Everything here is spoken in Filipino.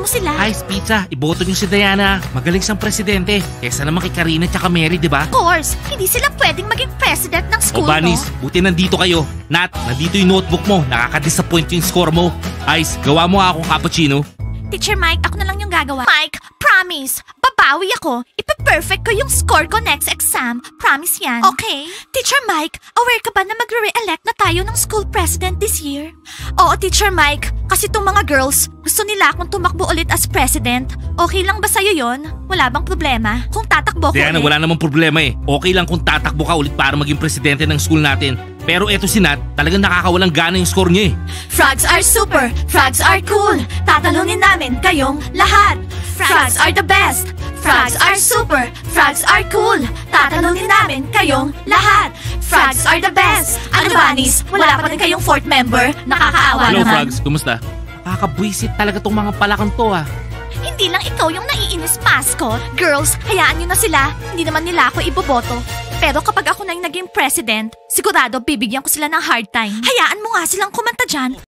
mo sila. Ice Pizza, iboto niyo si Diana. Magaling siyang presidente. Kesa naman kay Karina tsaka Mary, di ba? Of course, hindi sila pwedeng maging president ng O school, Bunnies, no? buti nandito kayo. Nat, nandito yung notebook mo. Nakaka-disappoint yung score mo. Ice, gawa mo akong cappuccino. Teacher Mike, ako na lang yung gagawa. Mike, promise, babawi ako. Ipa-perfect ko yung score ko next exam. Promise yan. Okay. Teacher Mike, aware ka ba na magre-re-elect na tayo ng school president this year? Oo, Teacher Mike. Kasi itong mga girls, gusto nila akong tumakbo ulit as president. Okay lang ba sa'yo yon? Wala bang problema? Kung tatakbo ko Diana, ulit? wala namang problema eh. Okay lang kung tatakbo ka ulit para maging presidente ng school natin. Pero eto si Nat, talagang nakakawalang gana yung score niya eh. Frogs are super, frogs are cool. Tatalunin namin kayong lahat. Frogs are the best. Frogs are super, frogs are cool. Tatalunin namin kayong lahat. Frogs are the best. Ano, Bunnies? Wala pa rin kayong fourth member? Nakakaawa Hello naman. Frogs, kumusta? Nakakabwisit talaga tong mga palakang to ah. Hindi lang ikaw yung naiinis, mascot. Girls, hayaan nyo na sila. Hindi naman nila ako iboboto. Pero kapag ako na yung naging president, sigurado bibigyan ko sila ng hard time. Hayaan mo nga silang kumanta dyan.